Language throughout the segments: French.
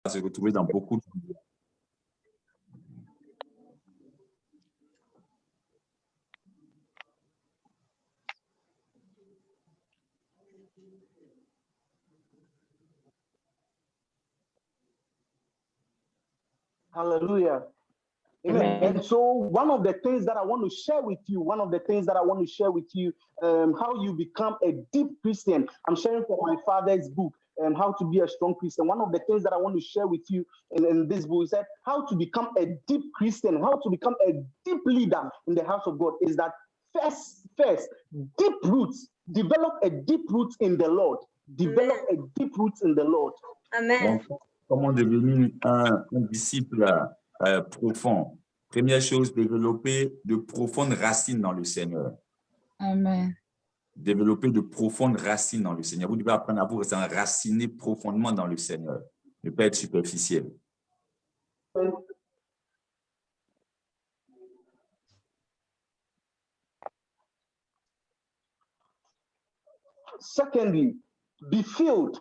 se retrouver dans beaucoup de... Hallelujah. Amen. And so one of the things that I want to share with you, how you become a deep Christian. I'm sharing from my father's book, How to Be a Strong Christian. One of the things that I want to share with you in this book is that how to become a deep Christian, how to become a deep leader in the house of God is that first, deep roots. Develop a deep root in the Lord. Develop a deep root in the Lord. Amen. Donc, comment devenir un disciple profond? Première chose, développer de profondes racines dans le Seigneur. Amen. Développer de profondes racines dans le Seigneur. Vous devez apprendre à vous enraciner profondément dans le Seigneur. Ne pas être superficiel. Secondly, be filled,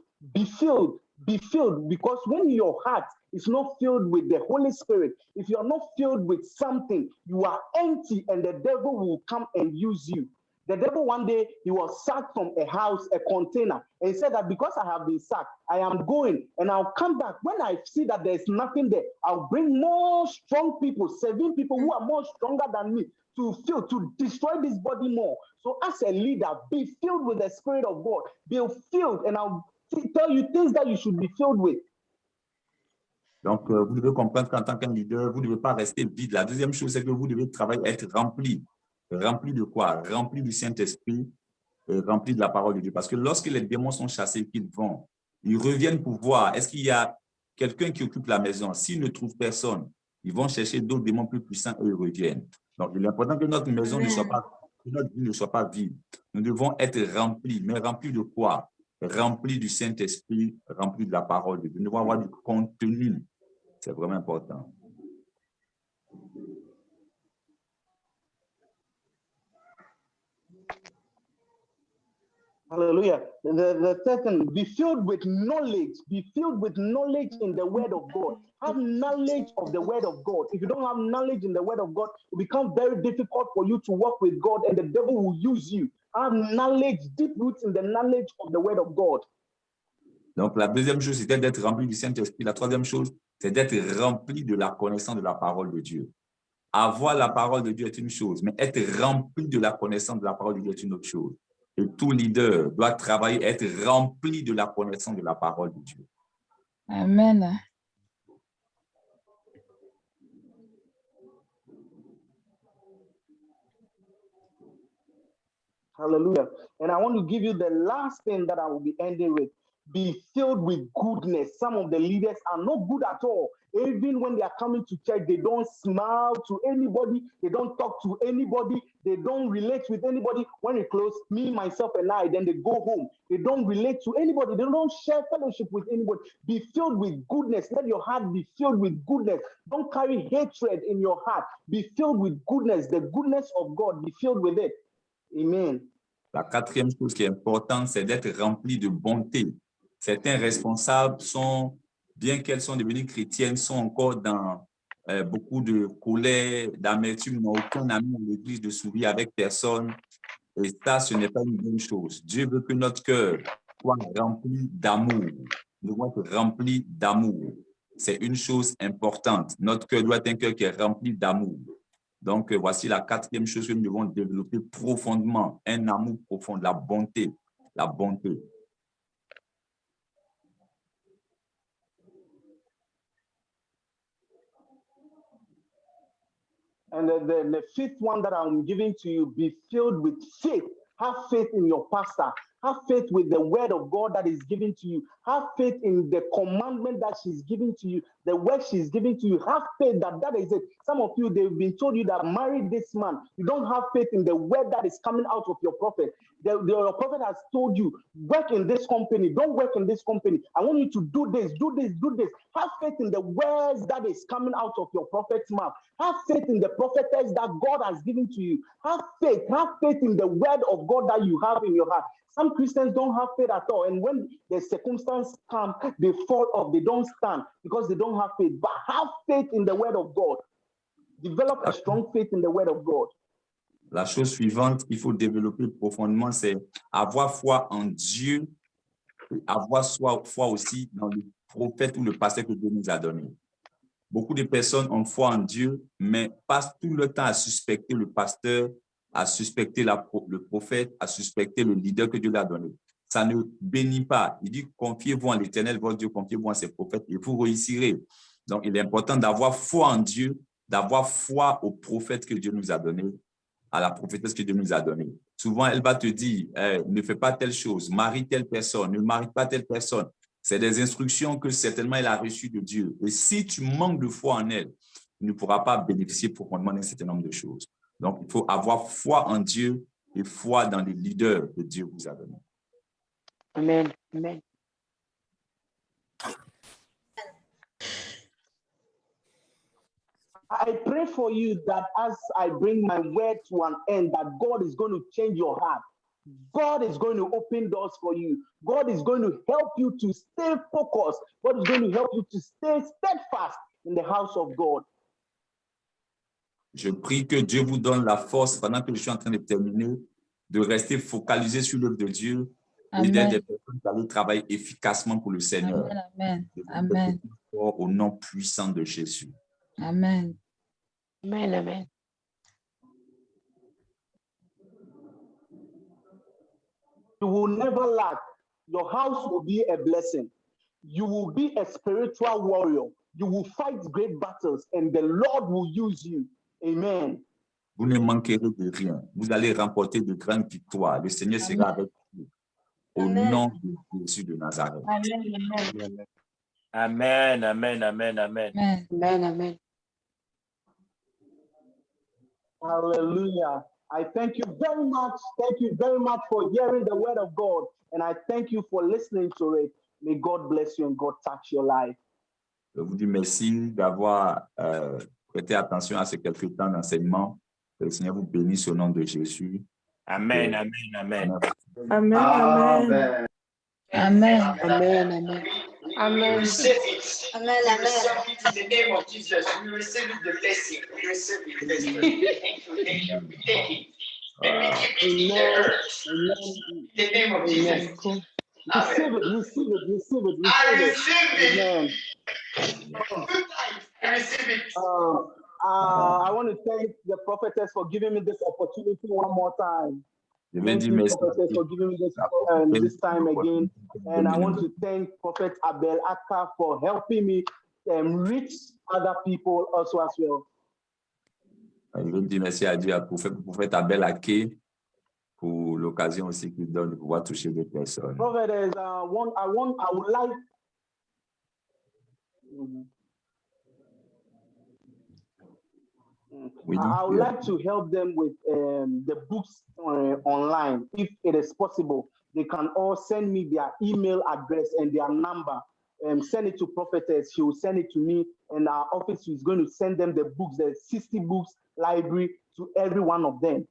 because when your heart is not filled with the Holy Spirit, if you are not filled with something, you are empty and the devil will come and use you. The devil one day, he was sacked from a house, a container, and he said that because I have been sacked, I am going and I'll come back. When I see that there's nothing there, I'll bring more strong people, 7 people who are more stronger than me to destroy this body more. So as a leader, be filled with the Spirit of God. Be filled, and I'll tell you things that you should be filled with. Donc, vous devez comprendre qu'en tant qu'un leader, vous ne devez pas rester vide. La deuxième chose, c'est que vous devez travailler, être rempli. Rempli de quoi? Rempli du Saint-Esprit, rempli de la parole de Dieu. Parce que lorsque les démons sont chassés, qu'ils vont, ils reviennent pour voir, est-ce qu'il y a quelqu'un qui occupe la maison? S'ils ne trouvent personne, ils vont chercher d'autres démons plus puissants et ils reviennent. Donc, il est important que notre maison ne soit pas, que notre vie ne soit pas vide. Nous devons être remplis, mais remplis de quoi? Remplis du Saint-Esprit, remplis de la parole de Dieu. Nous devons avoir du contenu. C'est vraiment important. Hallelujah. The third thing, be filled with knowledge. Be filled with knowledge in the word of God. Have knowledge of the word of God. If you don't have knowledge in the word of God, it becomes very difficult for you to work with God and the devil will use you. Have knowledge, deep roots in the knowledge of the word of God. Donc, la deuxième chose, c'était d'être rempli du Saint-Esprit. La troisième chose, c'est d'être rempli de la connaissance de la parole de Dieu. Avoir la parole de Dieu est une chose, mais être rempli de la connaissance de la parole de Dieu est une autre chose. Et tout leader doit travailler, être rempli de la connaissance de la parole de Dieu. Amen. Hallelujah. And I want to give you the last thing that I will be ending with. Be filled with goodness. Some of the leaders are not good at all. Even when they are coming to church, they don't smile to anybody. They don't talk to anybody. They don't relate with anybody. When it close, me, myself, and I, then they go home. They don't relate to anybody. They don't share fellowship with anybody. Be filled with goodness. Let your heart be filled with goodness. Don't carry hatred in your heart. Be filled with goodness. The goodness of God. Be filled with it. Amen. La quatrième chose qui est importante, c'est d'être rempli de bonté. Certains responsables sont, bien qu'elles sont devenues chrétiennes, sont encore dans beaucoup de colère, d'amertume, n'ont aucun ami en l'église de sourire avec personne. Et ça, ce n'est pas une bonne chose. Dieu veut que notre cœur soit rempli d'amour. Nous devons être remplis d'amour. C'est une chose importante. Notre cœur doit être un cœur qui est rempli d'amour. Donc, voici la quatrième chose que nous devons développer profondément, un amour profond, la bonté, la bonté. And the fifth one that I'm giving to you, be filled with faith. Have faith in your pastor. Have faith with the word of God that is given to you. Have faith in the commandment that she's giving to you, the word she's giving to you. Have faith that that is it. Some of you, they've been told you that marry this man. You don't have faith in the word that is coming out of your prophet. Your prophet has told you, work in this company. Don't work in this company. I want you to do this, do this, do this. Have faith in the words that is coming out of your prophet's mouth. Have faith in the prophetess that God has given to you. Have faith in the word of God that you have in your heart. Some Christians don't have faith at all. And when the circumstance comes, they fall off. They don't stand because they don't have faith. But have faith in the word of God. Develop a strong faith in the word of God. La chose suivante qu'il faut développer profondément, c'est avoir foi en Dieu, avoir foi aussi dans le prophète ou le pasteur que Dieu nous a donné. Beaucoup de personnes ont foi en Dieu, mais passent tout le temps à suspecter le pasteur, à suspecter le prophète, à suspecter le leader que Dieu leur a donné. Ça ne bénit pas. Il dit, confiez-vous en l'Éternel, votre Dieu, confiez-vous en ses prophètes et vous réussirez. Donc, il est important d'avoir foi en Dieu, d'avoir foi au prophète que Dieu nous a donné, à la prophétesse que Dieu nous a donnée. Souvent, elle va te dire, ne fais pas telle chose, marie telle personne, ne marie pas telle personne. C'est des instructions que certainement elle a reçues de Dieu. Et si tu manques de foi en elle, tu ne pourras pas bénéficier profondément d'un certain nombre de choses. Donc, il faut avoir foi en Dieu et foi dans les leaders que Dieu vous a donnés. Amen. Amen. I pray for you that as I bring my word to an end, that God is going to change your heart. God is going to open doors for you. God is going to help you to stay focused. God is going to help you to stay steadfast in the house of God. Je prie que Dieu vous donne la force, pendant que je suis en train de terminer, de rester focalisé sur l'œuvre de Dieu et d'être des personnes qui allaient travailler efficacement pour le Seigneur. Amen. Amen. Au nom puissant de Jésus. Amen. Amen. Amen. You will never lack. Your house will be a blessing. You will be a spiritual warrior. You will fight great battles and the Lord will use you. Amen. Vous ne manquerez de rien. Vous allez remporter de grandes victoires. Le Seigneur sera avec vous. Au nom de Jésus de Nazareth. Amen. Amen. Amen. Amen. Amen. Amen. Amen. Hallelujah. I thank you very much. Thank you very much for hearing the word of God. And I thank you for listening to it. May God bless you and God touch your life. Je vous dis merci d'avoir prêté attention à ces quelques temps d'enseignement. Que le Seigneur vous bénisse au nom de Jésus. Amen. Amen. Amen. Amen. Amen. Amen. Amen. Amen. Amen. Receive it. Amen. We Amen. receive it in the name of Jesus. We receive it, the blessing. We receive it, the blessing. Thank you. Thank you. We take it. And we keep it in the earth. Amen. In the name of Amen. Jesus. Receive it, receive it, receive it, I receive it. receive Amen. it. Good times. I receive it. I want to thank the prophetess for giving me this opportunity one more time. Je vais Thank dire you, merci. prophetess, for giving me this time again. And I want to thank Prophet Abel Akka for helping me reach other people also as well. Je veux dire merci à Dieu, à prophète Abel Aké, pour l'occasion aussi qu'il donne de pouvoir toucher des personnes. Prophetess, I would like. I would like to help them with the books online, if it is possible. They can all send me their email address and their number. Send it to Prophetess. She will send it to me, and our office is going to send them the books, the 60 books library to every one of them.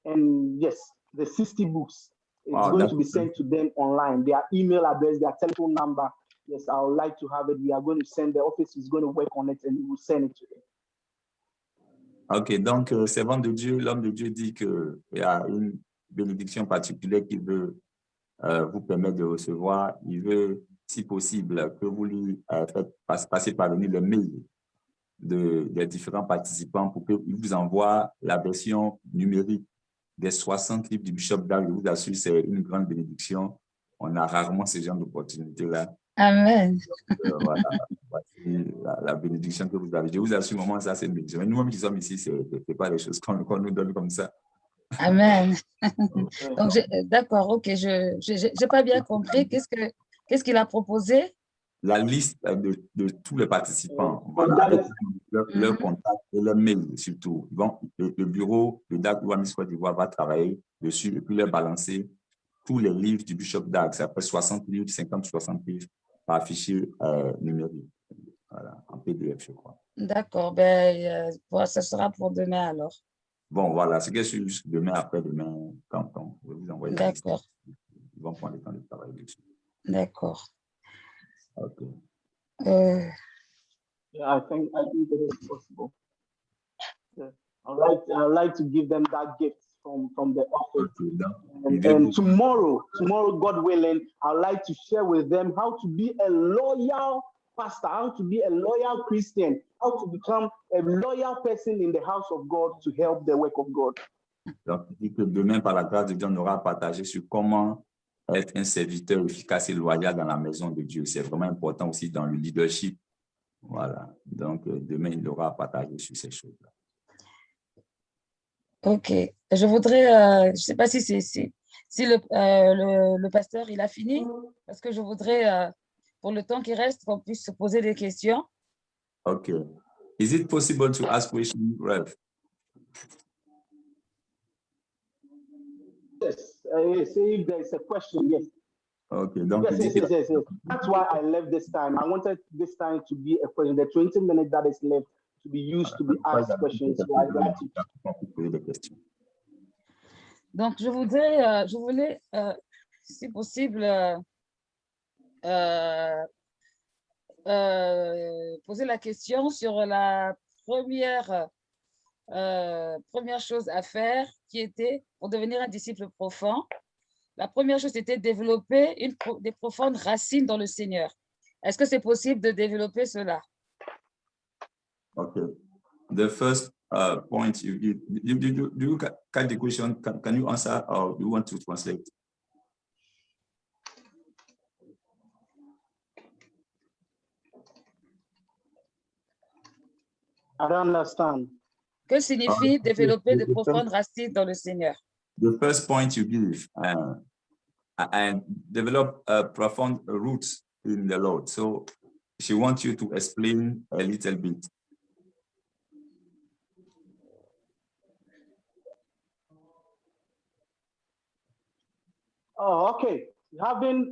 And yes, the 60 books is going to be sent to them online. Their email address, their telephone number. Yes, I would like to have it. We are going to send, the office is going to work on it, and we will send it to them. Ok, donc, servant de Dieu, l'homme de Dieu dit qu'il y a une bénédiction particulière qu'il veut vous permettre de recevoir. Il veut, si possible, que vous lui faites passer parvenir le mail des différents participants pour qu'il vous envoie la version numérique des 60 livres du Bishop Dag. Je vous assure, c'est une grande bénédiction. On a rarement ce genre d'opportunité-là. Amen. Voilà, voici la bénédiction que vous avez. Je vous assure, moment, ça c'est une bénédiction. Mais nous-mêmes qui sommes ici, ce n'est pas des choses qu'on nous donne comme ça. Amen. Donc, d'accord, ok, je n'ai pas bien compris. Qu'est-ce qu'il a proposé? La liste de tous les participants, voilà, avec leur contact et leur mail surtout. Donc, le bureau de Dag Ouamis Côte d'Ivoire va travailler dessus et puis leur balancer tous les livres du Bishop Dag. Ça fait 60 livres, 50-60 livres par fichier numérique. Voilà, en PDF, je crois. D'accord, ben, ce sera pour demain alors. Bon, voilà, c'est que demain, après-demain, quand je vais vous envoyer. D'accord. prendre le temps de travailler dessus. D'accord. OK. Yeah, I think that is possible. Yeah. I'd like to give them that gift from the office. OK, donc, And tomorrow, God willing, I'd like to share with them how to be a loyal pastor, how to be a loyal Christian, how to become a loyal person in the house of God to help the work of God. Donc, il dit que demain, par la grâce de Dieu, on aura partagé sur comment être un serviteur efficace et loyal dans la maison de Dieu. C'est vraiment important aussi dans le leadership. Voilà. Donc, demain, il aura partagé sur ces choses-là. OK. Je voudrais, je ne sais pas si le pasteur, il a fini, parce que je voudrais, pour le temps qui reste, qu'on puisse se poser des questions. OK. Is it possible to ask questions, Rev? Yes, if there's a question, yes. OK. Donc, Yes. That's why I left this time. I wanted this time to be a question. The 20 minutes that is left to be used to be asked questions. So I'd like to. Donc, je voulais, si possible, poser la question sur la première chose à faire qui était pour devenir un disciple profond. La première chose était développer des profondes racines dans le Seigneur. Est-ce que c'est possible de développer cela? Okay. The first point do you catch the question? Can you answer, or do you want to translate? I don't understand. Que signifie développer de profondes racines dans le Seigneur? The first point you give, and develop profound roots in the Lord. So she wants you to explain a little bit. Oh, okay. Having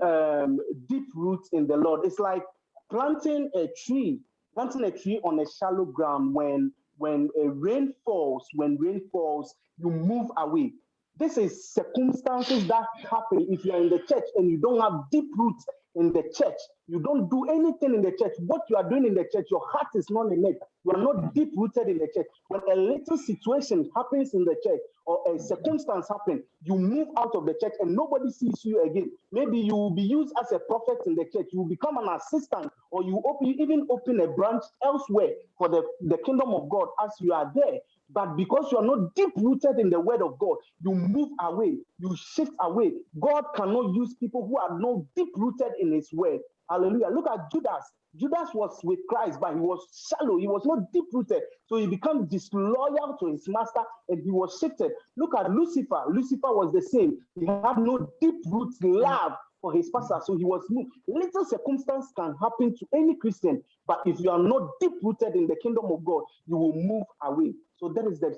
deep roots in the Lord. It's like planting a tree on a shallow ground. When rain falls, you move away. This is circumstances that happen if you're in the church and you don't have deep roots in the church. You don't do anything in the church. What you are doing in the church, your heart is not in it. You are not deep rooted in the church. When a little situation happens in the church or a circumstance happens, you move out of the church and nobody sees you again. Maybe you will be used as a prophet in the church. You will become an assistant, or you even open a branch elsewhere for the kingdom of God as you are there. But because you are not deep rooted in the word of God, you move away, you shift away. God cannot use people who are not deep rooted in his word. Hallelujah. Look at Judas. Judas was with Christ, but he was shallow. He was not deep rooted. So he became disloyal to his master and he was shifted. Look at Lucifer. Lucifer was the same. He had no deep roots love for his pastor. So he was moved. Little circumstance can happen to any Christian, but if you are not deep rooted in the kingdom of God, you will move away. So that is the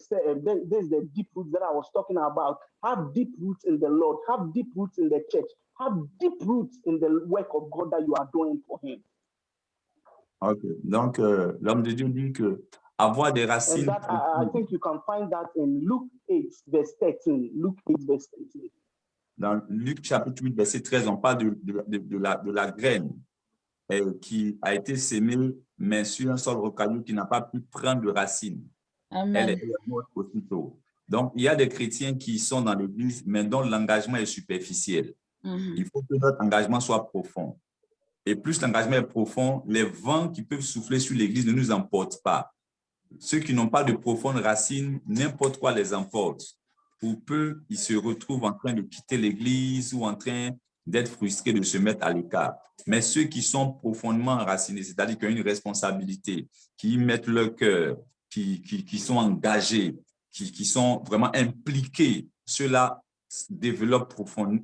deep roots that I was talking about. Have deep roots in the Lord. Have deep roots in the church. Have deep roots in the work of God that you are doing for him. Ok, donc l'homme de Dieu dit que avoir des racines. And that, I think you can find that in Luke 8, verse 13. Luke 8, verse 13. Dans Luc chapitre 8, verset 13, on parle de la graine qui a été sémée, mais sur un sol rocailleux qui n'a pas pu prendre de racines. Amen. Elle est morte aussitôt. Donc, il y a des chrétiens qui sont dans l'église, mais dont l'engagement est superficiel. Il faut que notre engagement soit profond. Et plus l'engagement est profond, les vents qui peuvent souffler sur l'église ne nous emportent pas. Ceux qui n'ont pas de profondes racines, n'importe quoi les emporte. Pour peu, ils se retrouvent en train de quitter l'église ou en train d'être frustrés, de se mettre à l'écart. Mais ceux qui sont profondément enracinés, c'est-à-dire qui ont une responsabilité, qui y mettent leur cœur, qui sont engagés, qui sont vraiment impliqués, ceux-là développent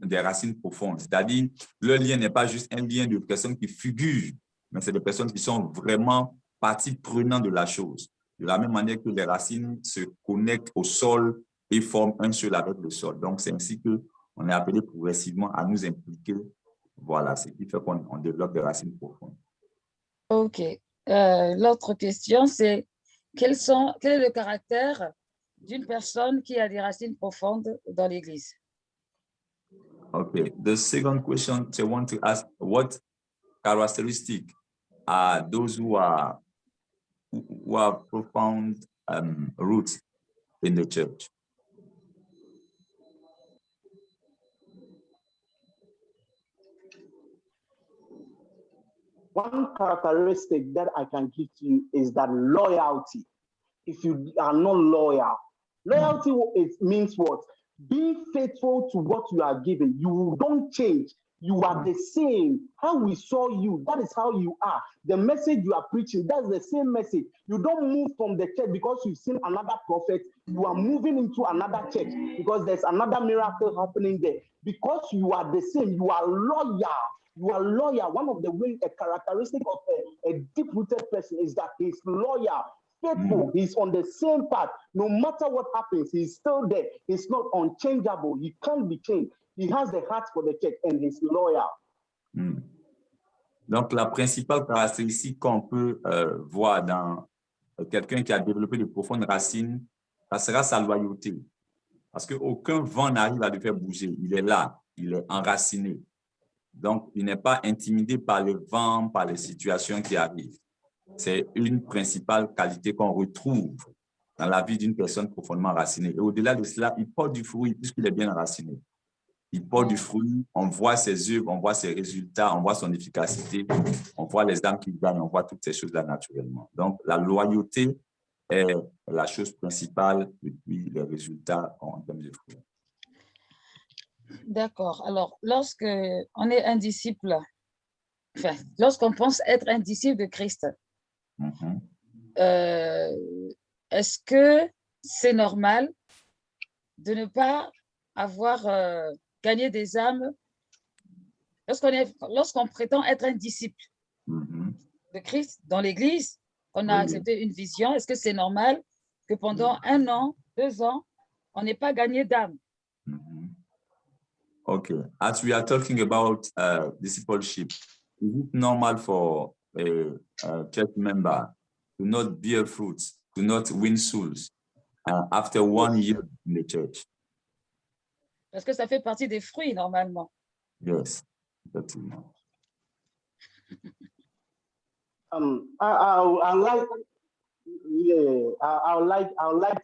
des racines profondes. C'est-à-dire, leur lien n'est pas juste un lien de personnes qui figurent, mais c'est des personnes qui sont vraiment partie prenante de la chose. De la même manière que les racines se connectent au sol et forment un seul avec le sol. Donc, c'est ainsi qu'on est appelé progressivement à nous impliquer. Voilà, ce qui fait qu'on développe des racines profondes. OK. L'autre question, c'est quel est le caractère d'une personne qui a des racines profondes dans l'Église? Okay. The second question I want to ask: what characteristics are those who have profound roots in the church? One characteristic that I can give to you is that loyalty. If you are not loyal, loyalty means what? Being faithful to what you are given. You don't change. You are the same. How we saw you, that is how you are. The message you are preaching, that's the same message. You don't move from the church because you've seen another prophet. You are moving into another church because there's another miracle happening there. Because you are the same, you are loyal. You are loyal. One of the ways, a characteristic of a deep-rooted person is that he's loyal, faithful. He's on the same path. No matter what happens, he's still there. He's not unchangeable. He can't be changed. He has the heart for the church and he's loyal. Donc, la principale caractéristique qu'on peut voir dans quelqu'un qui a développé de profondes racines, ça sera sa loyauté. Parce qu'aucun vent n'arrive à le faire bouger. Il est là, il est enraciné. Donc, il n'est pas intimidé par le vent, par les situations qui arrivent. C'est une principale qualité qu'on retrouve dans la vie d'une personne profondément enracinée. Et au-delà de cela, il porte du fruit puisqu'il est bien enraciné. Il porte du fruit, on voit ses œuvres, on voit ses résultats, on voit son efficacité, on voit les âmes qu'il gagne, on voit toutes ces choses-là naturellement. Donc, la loyauté est la chose principale et puis les résultats en termes de fruits. D'accord. Alors, lorsque on est un disciple, enfin, lorsqu'on pense être un disciple de Christ, est-ce que c'est normal de ne pas avoir gagné des âmes lorsqu'on prétend être un disciple de Christ dans l'Église, on a accepté une vision? Est-ce que c'est normal que pendant 1 an, 2 ans, on n'ait pas gagné d'âme? Okay, as we are talking about discipleship, is it normal for a church member to not bear fruits, to not win souls after 1 year in the church? Parce que ça fait partie des fruits normalement. Yes, that's it. I would like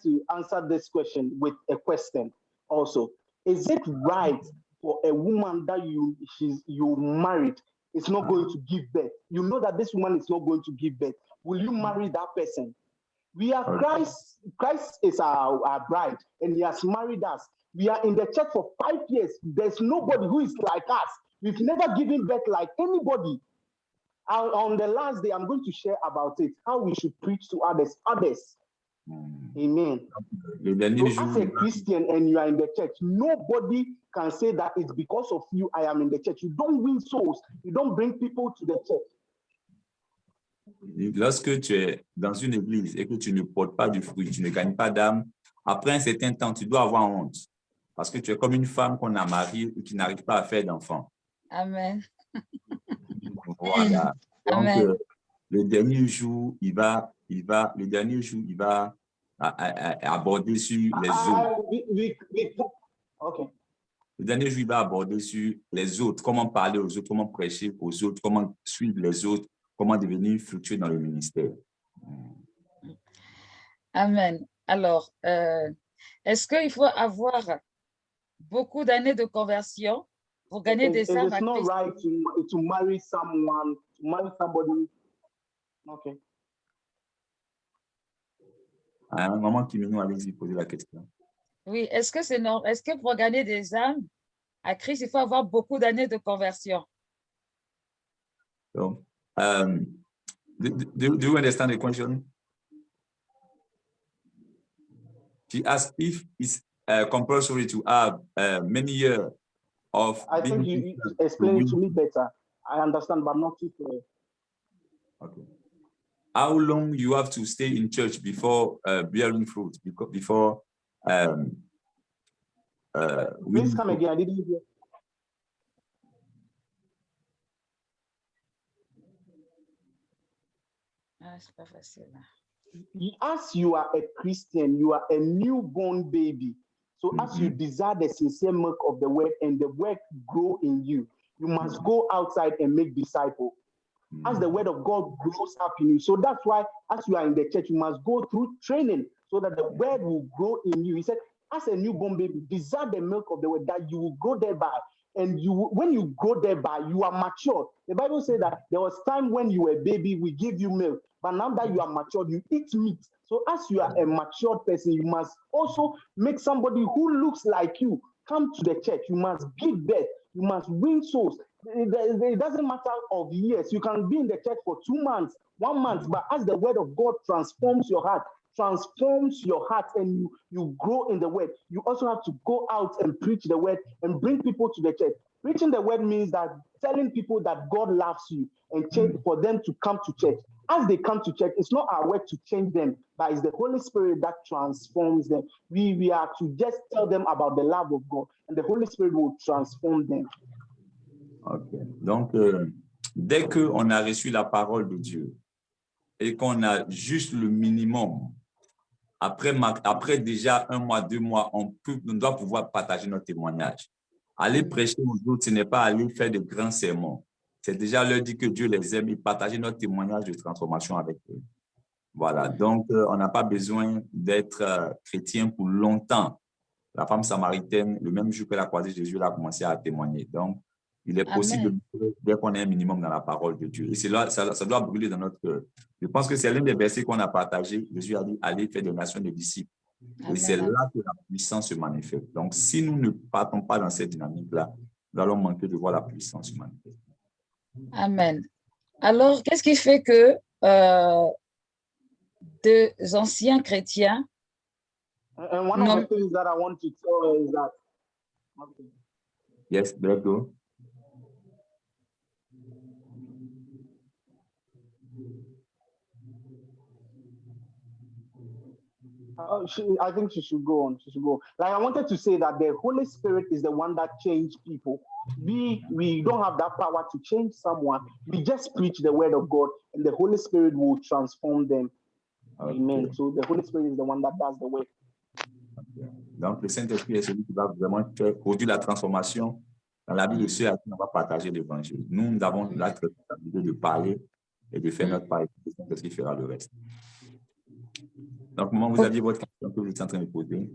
to answer this question with a question also. Is it right for a woman that you married is not going to give birth? You know that this woman is not going to give birth. Will you marry that person? We are Christ. Christ is our bride, and he has married us. We are in the church for 5 years. There's nobody who is like us. We've never given birth like anybody. On the last day, I'm going to share about it, how we should preach to others. Amen. So as a Christian and you are in the church, nobody can say that it's because of you I am in the church. You don't win souls. You don't bring people to the church. Lorsque tu es dans une église et que tu ne portes pas du fruit, tu ne gagnes pas d'âme, après un certain temps, tu dois avoir honte. Parce que tu es comme une femme qu'on a mariée et qui n'arrive pas à faire d'enfant. Amen. Voilà. Donc, Amen. le dernier jour, il va aborder sur les autres. Okay. Le dernier jour, il va aborder sur les autres, comment parler aux autres, comment prêcher aux autres, comment suivre les autres, comment devenir fructueux dans le ministère. Amen. Alors, est-ce qu'il faut avoir beaucoup d'années de conversion pour gagner des âmes à It's not Christ? right to marry someone, to marry somebody. Okay. À un moment qui nous allez-y poser la question. Oui, est-ce que pour gagner des âmes à Christ, il faut avoir beaucoup d'années de conversion? So, do you understand the question? She asked if it's compulsory to have many years of. I think you explain it to me better. I understand, but not too clear. Okay. How long you have to stay in church before bearing fruit? Before Please come again. I didn't hear. C'est pas facile. As you are a Christian, you are a newborn baby. So as you desire the sincere milk of the word and the word grow in you, you must go outside and make disciples. As the word of God grows up in you. So that's why as you are in the church, you must go through training so that the word will grow in you. He said, as a newborn baby, desire the milk of the word that you will grow thereby. And when you grow thereby, you are mature. The Bible says that there was time when you were a baby, we give you milk. But now that you are matured, you eat meat. So as you are a matured person, you must also make somebody who looks like you come to the church. You must give birth. You must win souls. It doesn't matter of years. You can be in the church for 2 months, 1 month, but as the word of God transforms your heart, and you grow in the word, you also have to go out and preach the word and bring people to the church. Preaching the word means that telling people that God loves you and for them to come to church. As they come to church, it's not our work to change them, but it's the Holy Spirit that transforms them. We are to just tell them about the love of God, and the Holy Spirit will transform them. Ok. Donc, dès qu'on a reçu la parole de Dieu et qu'on a juste le minimum, après déjà 1 mois, 2 mois, on doit pouvoir partager notre témoignage. Aller prêcher aux autres, ce n'est pas aller faire de grands sermons. C'est déjà leur dire que Dieu les aime et partager notre témoignage de transformation avec eux. Voilà, donc on n'a pas besoin d'être chrétien pour longtemps. La femme samaritaine, le même jour qu'elle a croisé Jésus, elle a commencé à témoigner. Donc, il est possible, dès qu'on a un minimum dans la parole de Dieu. Et ça doit brûler dans notre cœur. Je pense que c'est l'un des versets qu'on a partagé. Jésus a dit, allez faire des nations de disciples. Amen. Et c'est là que la puissance se manifeste. Donc, si nous ne partons pas dans cette dynamique-là, nous allons manquer de voir la puissance se manifester. Amen. Alors, qu'est-ce qui fait que des anciens chrétiens... And one of the things that I want to tell is that... Okay. Yes, there go. I think she should go on. She should go. Like I wanted to say that the Holy Spirit is the one that changed people. We don't have that power to change someone. We just preach the word of God, and the Holy Spirit will transform them. Okay. Amen. So the Holy Spirit is the one that does the work. Okay. Donc le Saint-Esprit est celui qui va vraiment produire la transformation dans la vie de ceux à qui on va partager l'évangile. Nous avons la responsabilité de parler et de faire notre part. Le Saint-Esprit fera le reste. Donc, comment vous aviez votre question que vous êtes en train de poser?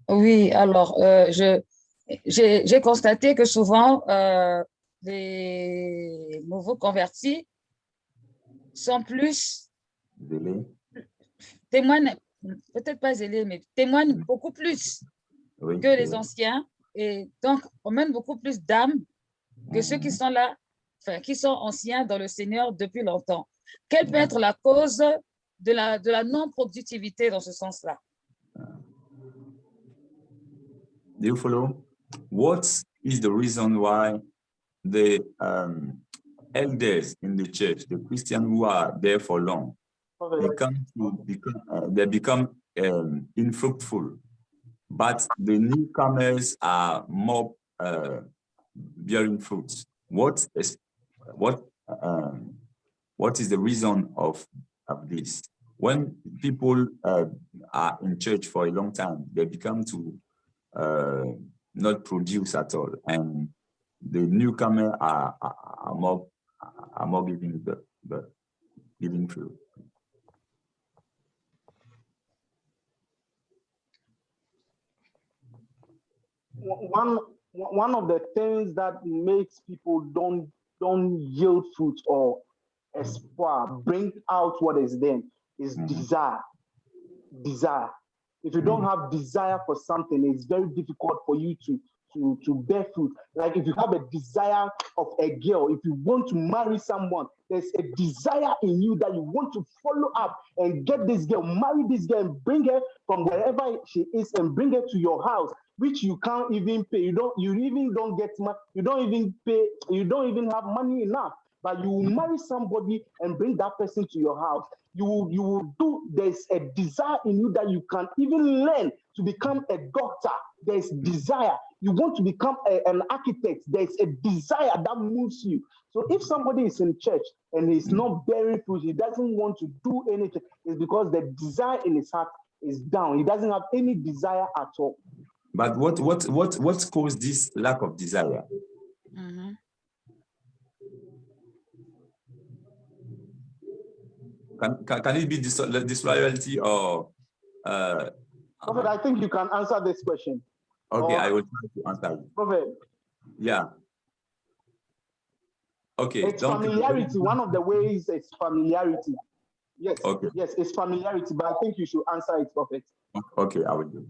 Oui, alors, j'ai constaté que souvent, les nouveaux convertis sont plus témoignent, peut-être pas zélés, mais témoignent beaucoup plus que les anciens. Et donc, on mène beaucoup plus d'âmes que ceux qui sont là, enfin, qui sont anciens dans le Seigneur depuis longtemps. Quelle peut être la cause de la non-productivité dans ce sens-là? Do you follow? What is the reason why the elders in the church, the Christians who are there for long, they become infruitful, but the newcomers are more bearing fruits? What is the reason of this? When people are in church for a long time, they become to not produce at all, and the newcomer are more giving the giving fruit. One of the things that makes people don't yield fruit or espoir, bring out what is there, is desire. If you don't have desire for something, it's very difficult for you to bear fruit. Like if you have a desire of a girl, if you want to marry someone, there's a desire in you that you want to follow up and get this girl, marry this girl, and bring her from wherever she is and bring her to your house, which you can't even pay. You even don't get money. You don't even pay. You don't even have money enough. But you will marry somebody and bring that person to your house. You will do. There's a desire in you that you can even learn to become a doctor. There's desire. You want to become an architect. There's a desire that moves you. So if somebody is in church and he's not bearing fruit, he doesn't want to do anything, it's because the desire in his heart is down. He doesn't have any desire at all. But what caused this lack of desire? Can it be disloyalty or? Prophet, I think you can answer this question. Okay, I will try to answer it. Prophet. Yeah. Okay. It's familiarity. One of the ways is familiarity. Yes. Okay. Yes, it's familiarity, but I think you should answer it, Prophet. Okay, I will do.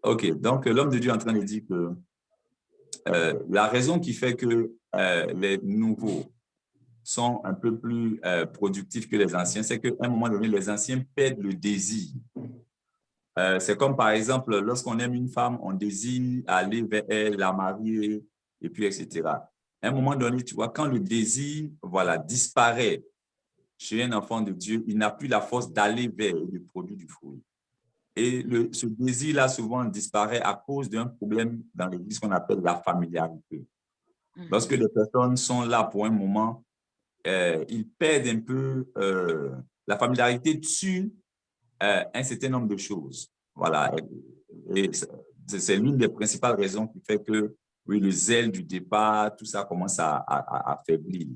Ok, donc l'homme de Dieu est en train de dire que la raison qui fait que les nouveaux sont un peu plus productifs que les anciens, c'est qu'à un moment donné, les anciens perdent le désir. C'est comme par exemple, lorsqu'on aime une femme, on désire aller vers elle, la marier, et puis etc. À un moment donné, tu vois, quand le désir, voilà, disparaît chez un enfant de Dieu, il n'a plus la force d'aller vers le produit du fruit. Et ce désir-là souvent disparaît à cause d'un problème dans l'Église qu'on appelle la familiarité. Lorsque les personnes sont là pour un moment, ils perdent un peu, la familiarité tue un certain nombre de choses. Voilà. Et c'est l'une des principales raisons qui fait que oui, le zèle du départ, tout ça commence à faiblir.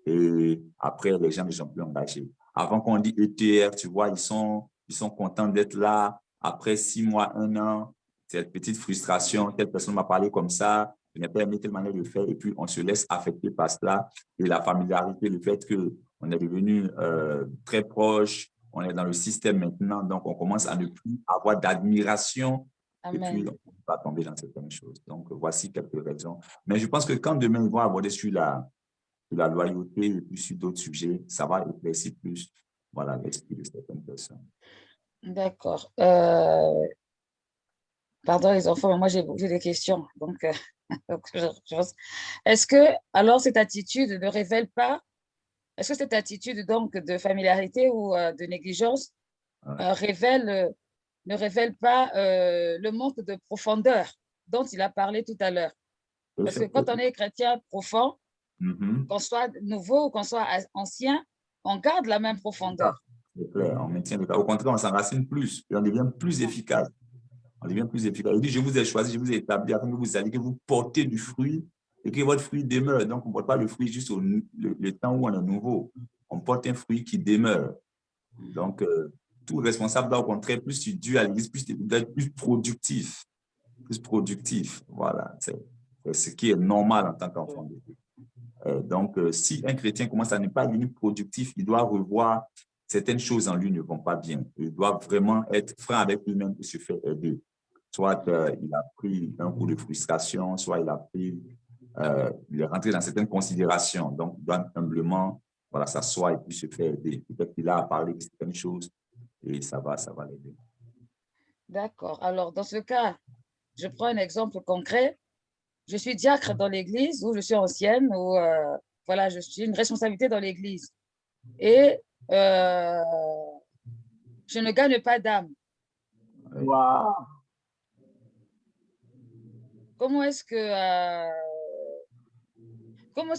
Et après, les gens ne sont plus engagés. Avant qu'on dit ETR, tu vois, ils sont contents d'être là. Après 6 mois, 1 an, cette petite frustration, telle personne m'a parlé comme ça, je n'ai pas aimé telle manière de faire, et puis on se laisse affecter par cela. Et la familiarité, le fait qu'on est devenu très proche, on est dans le système maintenant, donc on commence à ne plus avoir d'admiration, et puis on va tomber dans certaines choses. Donc voici quelques raisons. Mais je pense que quand demain ils vont aborder sur la loyauté et puis sur d'autres sujets, ça va éclaircir plus, voilà, l'esprit de certaines personnes. D'accord. Pardon les enfants, mais moi j'ai des questions. Donc, est-ce que alors cette attitude ne révèle pas, est-ce que cette attitude donc de familiarité ou de négligence ne révèle pas le manque de profondeur dont il a parlé tout à l'heure? Parce que quand on est chrétien profond, qu'on soit nouveau ou qu'on soit ancien, on garde la même profondeur. C'est clair, on maintient le cas. Au contraire, on s'enracine plus et on devient plus efficace. On devient plus efficace. Il dit, je vous ai choisi, je vous ai établi afin que vous alliez, que vous portez du fruit et que votre fruit demeure. Donc, on ne porte pas le fruit juste le temps où on est nouveau. On porte un fruit qui demeure. Donc, tout responsable doit au contraire plus se dû à l'Église, d'être plus productif. Plus productif. Voilà. C'est ce qui est normal en tant qu'enfant de Dieu. Donc, si un chrétien commence à ne pas devenir productif, il doit revoir certaines choses en lui ne vont pas bien. Il doit vraiment être franc avec lui-même et se faire aider. Soit il a pris un coup de frustration, soit il est rentré dans certaines considérations. Donc, il doit humblement s'asseoir et puis se faire aider. Peut-être qu'il a à parler de certaines choses et ça va l'aider. D'accord. Alors, dans ce cas, je prends un exemple concret. Je suis diacre dans l'église où je suis ancienne, où voilà, je suis une responsabilité dans l'église. Et je ne gagne pas d'âme. Wow. Comment est-ce que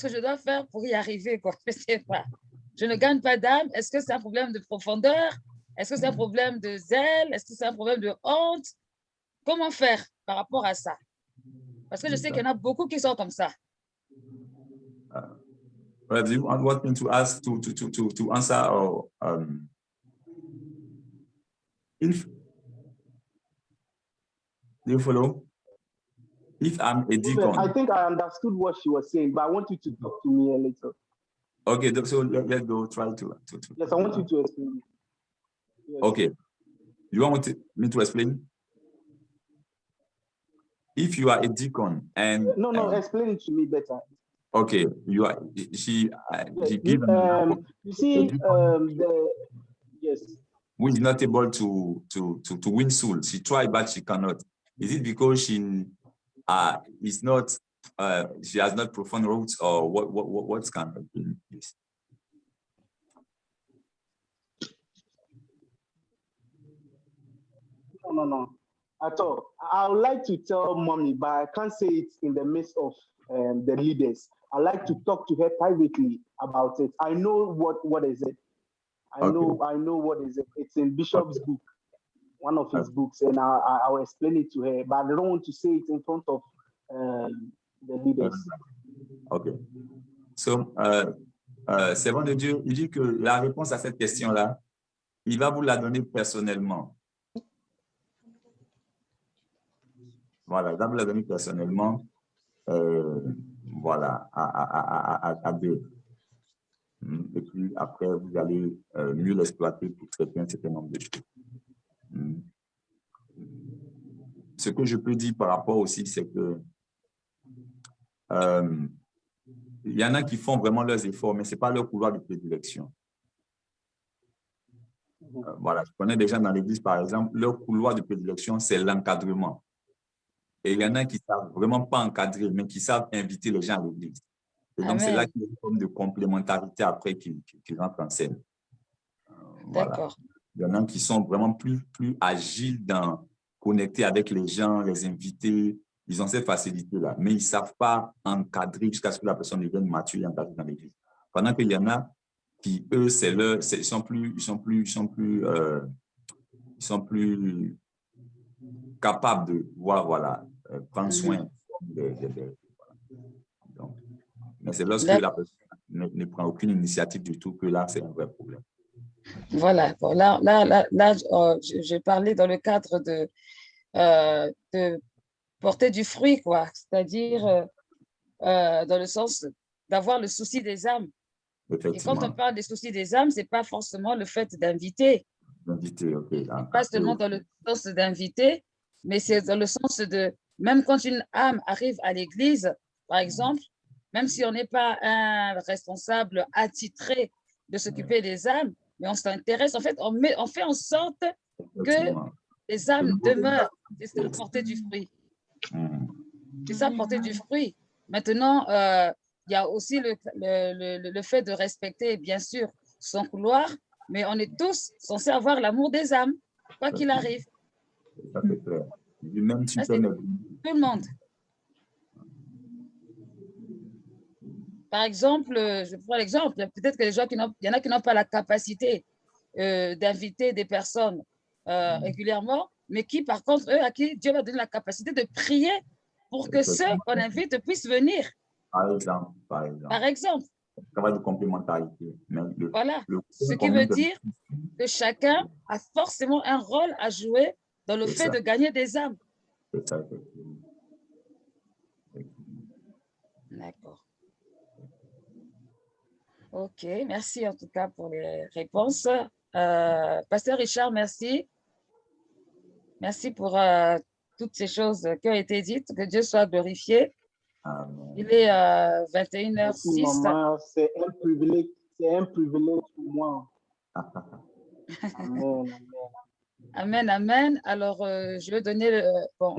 je dois faire pour y arriver, quoi? Je ne sais pas. Je ne gagne pas d'âme. Est-ce que c'est un problème de profondeur? Est-ce que c'est un problème de zèle? Est-ce que c'est un problème de honte? Comment faire par rapport à ça? Parce que je sais qu'il y en a beaucoup qui sont comme ça. Do you want me to ask to answer or if do you follow? If I'm a deacon, I think I understood what she was saying, but I want you to talk to me a little. Okay, so let's go try to Yes, I want you to explain. Yes. Okay, you want me to explain? If you are a deacon and no, explain it to me better. Okay, you are. She given. You see, yes. Who is not able to win souls. She tried, but she cannot. Is it because she is not? She has not profound roots, or what's kind of this? No. At all. I would like to tell mommy, but I can't say it in the midst of the leaders. I like to talk to her privately about it. I know what is it. I know what is it. It's in Bishop's book. one of his books, and I will explain it to her, but I don't want to say it in front of the leaders. OK. So, servant de Dieu, il dit que la réponse à cette question-là, il va vous la donner personnellement. Voilà, il va vous la donner personnellement, voilà, à deux. Et puis après, vous allez mieux l'exploiter pour traiter un certain nombre de choses. Ce que je peux dire par rapport aussi, c'est que il y en a qui font vraiment leurs efforts, mais ce n'est pas leur couloir de prédilection. Voilà, je connais des gens dans l'église, par exemple, leur couloir de prédilection, c'est l'encadrement. Et il y en a qui ne savent vraiment pas encadrer, mais qui savent inviter les gens à l'église. Et donc, c'est là qu'il y a une forme de complémentarité après qui rentre en scène. Voilà. D'accord. Il y en a qui sont vraiment plus agiles dans connecter avec les gens, les inviter. Ils ont cette facilité-là, mais ils ne savent pas encadrer jusqu'à ce que la personne devienne mature et encadrée dans l'église. Pendant qu'il y en a qui, eux, ils sont plus capables de voir, voilà, prendre soin donc, mais c'est lorsque la personne ne prend aucune initiative du tout que là, c'est un vrai problème. Voilà. Bon, là je parlais dans le cadre de porter du fruit, quoi. C'est-à-dire dans le sens d'avoir le souci des âmes. Et quand on parle des soucis des âmes, ce n'est pas forcément le fait d'inviter. D'inviter, OK. Pas seulement dans le sens d'inviter, mais c'est dans le sens de, même quand une âme arrive à l'église, par exemple, même si on n'est pas un responsable attitré de s'occuper des âmes, mais on s'intéresse, en fait, on fait en sorte que les âmes demeurent. C'est ça, porter du fruit. C'est ça, porter du fruit. Maintenant, il y a aussi le fait de respecter, bien sûr, son couloir, mais on est tous censés avoir l'amour des âmes, quoi qu'il arrive. Ça, c'est clair. Même si tout le monde. Par exemple, je prends l'exemple, peut-être que il y en a qui n'ont pas la capacité d'inviter des personnes régulièrement, mais qui, par contre, eux, à qui Dieu va donner la capacité de prier pour que ceux qu'on invite puissent venir. Par exemple. Travail de complémentarité. Voilà. Ce qui veut dire que chacun a forcément un rôle à jouer dans le fait de gagner des âmes. C'est ça. D'accord. OK, merci en tout cas pour les réponses. Pasteur Richard, merci. Merci pour toutes ces choses qui ont été dites. Que Dieu soit glorifié. Amen. Il est 21h06. C'est un privilège pour moi. Amen. Amen, amen. Alors, je vais donner bon,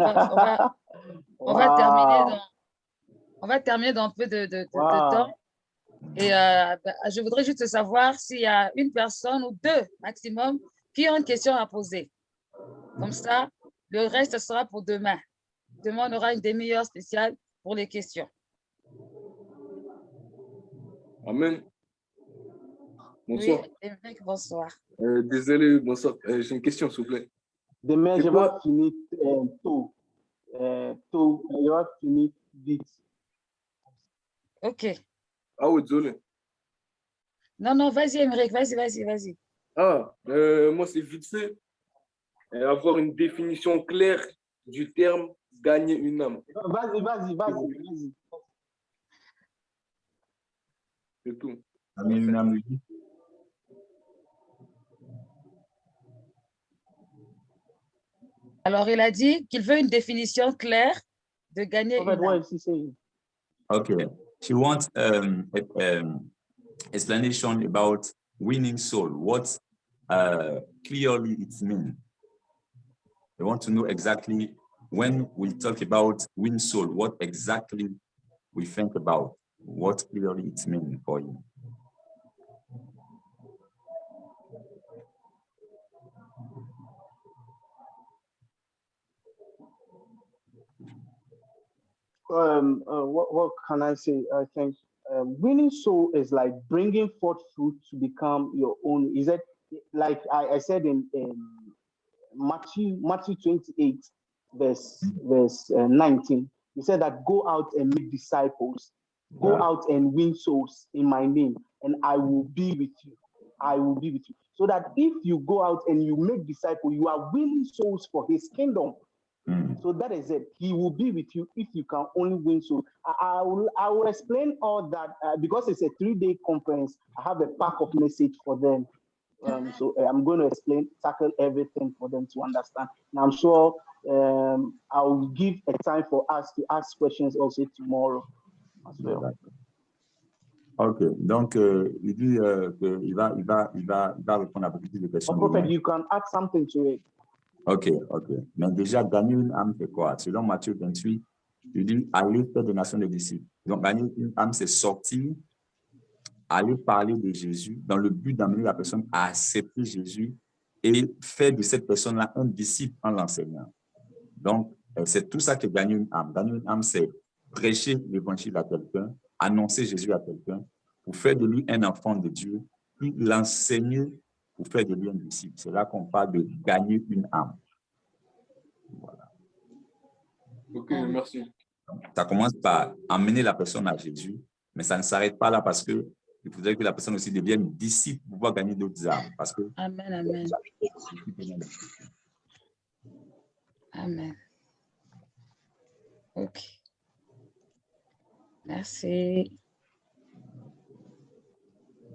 on va terminer dans un peu de temps. Et je voudrais juste savoir s'il y a une personne ou deux maximum qui ont une question à poser. Comme ça, le reste sera pour demain. Demain, on aura une demi-heure spéciale pour les questions. Amen. Bonsoir. Oui, bonsoir. Désolé, bonsoir. J'ai une question, s'il vous plaît. Demain, je vais finir tôt. Je vais finir vite. OK. Ah oui, désolé. Non, vas-y, Émeric, vas-y. Ah, moi, c'est vite fait. Avoir une définition claire du terme « gagner une âme ». Vas-y. C'est tout. Gagner une âme. Alors, il a dit qu'il veut une définition claire de gagner une âme. Okay. She wants explanation about winning soul. What clearly it means. They want to know exactly when we talk about win soul, what exactly we think about, what clearly it means for you. What can I say? I think winning soul is like bringing forth fruit to become your own. Is that like I said in Matthew 28, verse 19. He said that go out and make disciples, go out and win souls in my name, and I will be with you. I will be with you. So that if you go out and you make disciples, you are winning souls for his kingdom. So that is it. He will be with you if you can only win souls. I will explain all that because it's a 3-day conference. I have a pack of message for them. So I'm going to tackle everything for them to understand. And I'm sure I'll give a time for us to ask questions also tomorrow as well. Ok, donc il dit qu'il va répondre à beaucoup de questions. Prophet, you can add something to it. Ok. Mais déjà, gagner une âme, c'est quoi? Selon Matthieu 28, il dit aller faire des nations de disciples. Donc, gagner une âme, c'est sortir, aller parler de Jésus dans le but d'amener la personne à accepter Jésus et faire de cette personne-là un disciple en l'enseignant. Donc, c'est tout ça que gagner une âme. Gagner une âme, c'est prêcher l'évangile à quelqu'un, annoncer Jésus à quelqu'un, pour faire de lui un enfant de Dieu, puis l'enseigner pour faire de lui un disciple. C'est là qu'on parle de gagner une âme. Voilà. Ok, merci. Ça commence par amener la personne à Jésus, mais ça ne s'arrête pas là parce que il faudrait que la personne aussi devienne disciple pour pouvoir gagner d'autres âmes. Parce que Amen. Amen. Ok. Merci.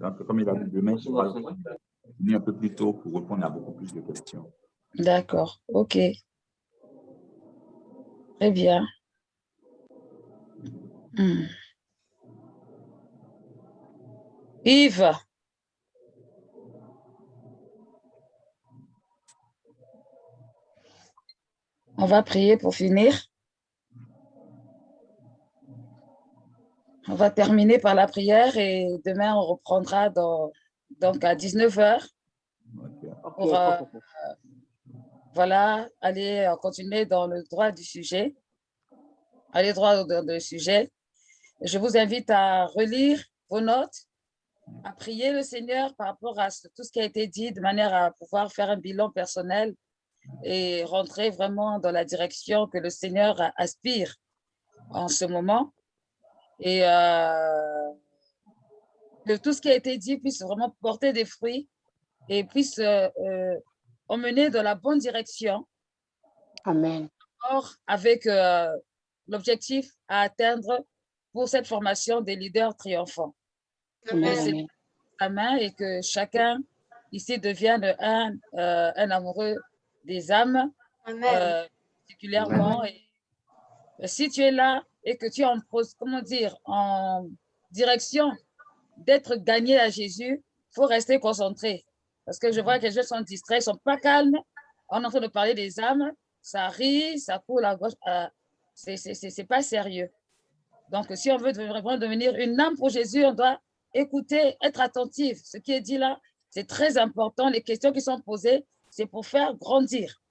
Donc, comme il a dit, demain, je vais venir un peu plus tôt pour répondre à beaucoup plus de questions. D'accord. Ok. Très bien. Yves. On va prier pour finir. On va terminer par la prière et demain, on reprendra donc à 19h pour aller continuer dans le droit du sujet. Aller droit dans le sujet. Je vous invite à relire vos notes, à prier le Seigneur par rapport à tout ce qui a été dit, de manière à pouvoir faire un bilan personnel et rentrer vraiment dans la direction que le Seigneur aspire en ce moment. Et que tout ce qui a été dit puisse vraiment porter des fruits et puisse emmener dans la bonne direction. Amen. Or, avec l'objectif à atteindre pour cette formation des leaders triomphants. Amen. Et que chacun ici devienne un amoureux des âmes, particulièrement. Et, si tu es là et que tu es en direction d'être gagné à Jésus, il faut rester concentré. Parce que je vois que les gens sont distraits, ils ne sont pas calmes. On est en train de parler des âmes, ça rit, ça coule à gauche. C'est pas sérieux. Donc, si on veut vraiment devenir une âme pour Jésus, on doit écouter, être attentif. Ce qui est dit là, c'est très important. Les questions qui sont posées, c'est pour faire grandir.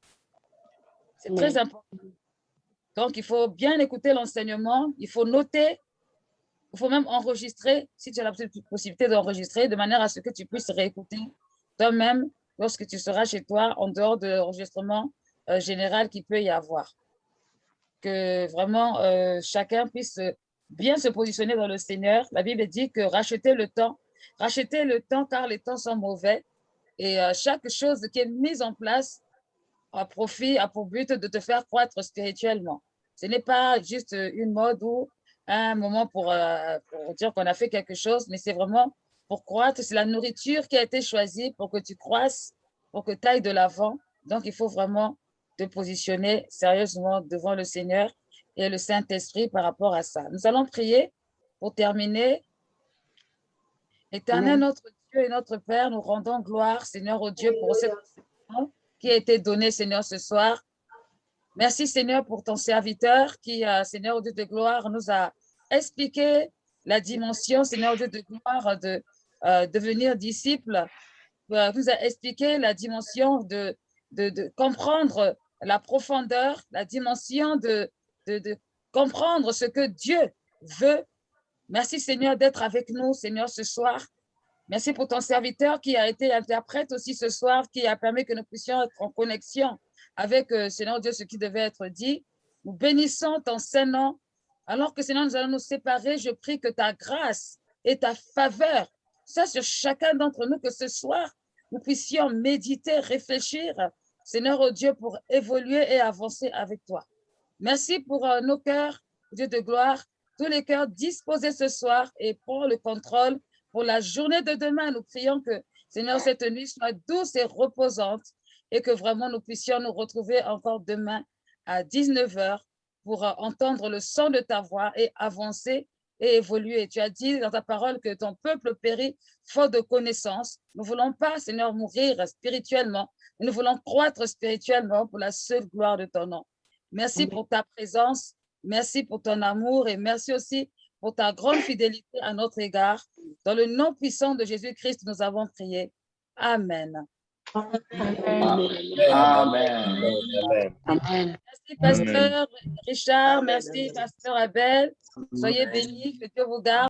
C'est très important. Donc, il faut bien écouter l'enseignement, il faut noter, il faut même enregistrer, si tu as la possibilité d'enregistrer, de manière à ce que tu puisses réécouter toi-même lorsque tu seras chez toi, en dehors de l'enregistrement général qu'il peut y avoir. Que vraiment, chacun puisse bien se positionner dans le Seigneur. La Bible dit que rachetez le temps car les temps sont mauvais. Et chaque chose qui est mise en place a pour but de te faire croître spirituellement. Ce n'est pas juste une mode ou un moment pour dire qu'on a fait quelque chose, mais c'est vraiment pour croître. C'est la nourriture qui a été choisie pour que tu croisses, pour que tu ailles de l'avant. Donc, il faut vraiment te positionner sérieusement devant le Seigneur et le Saint-Esprit par rapport à ça. Nous allons prier pour terminer. Éternel, notre Dieu et notre Père, nous rendons gloire, Seigneur, au Dieu, pour cette enseignement qui a été donné, Seigneur, ce soir. Merci, Seigneur, pour ton serviteur qui, Seigneur, au Dieu de gloire, nous a expliqué la dimension, Seigneur, au Dieu de gloire, de devenir disciple. Nous a expliqué la dimension de comprendre la profondeur, la dimension de comprendre ce que Dieu veut. Merci, Seigneur, d'être avec nous, Seigneur, ce soir. Merci pour ton serviteur qui a été interprète aussi ce soir, qui a permis que nous puissions être en connexion avec, Seigneur Dieu, ce qui devait être dit. Nous bénissons ton Saint-Nom. Alors que, Seigneur, nous allons nous séparer, je prie que ta grâce et ta faveur soient sur chacun d'entre nous, que ce soir, nous puissions méditer, réfléchir, Seigneur, oh Dieu, pour évoluer et avancer avec toi. Merci pour nos cœurs, Dieu de gloire, tous les cœurs disposés ce soir et pour le contrôle. Pour la journée de demain, nous prions que, Seigneur, cette nuit soit douce et reposante et que vraiment nous puissions nous retrouver encore demain à 19h pour entendre le son de ta voix et avancer et évoluer. Tu as dit dans ta parole que ton peuple périt faute de connaissance. Nous ne voulons pas, Seigneur, mourir spirituellement. Nous voulons croître spirituellement pour la seule gloire de ton nom. Merci pour ta présence. Merci pour ton amour et merci aussi pour ta grande fidélité à notre égard. Dans le nom puissant de Jésus-Christ, nous avons prié. Amen. Amen. Amen. Merci, pasteur Richard. Merci, pasteur Abel. Soyez bénis, que Dieu vous garde.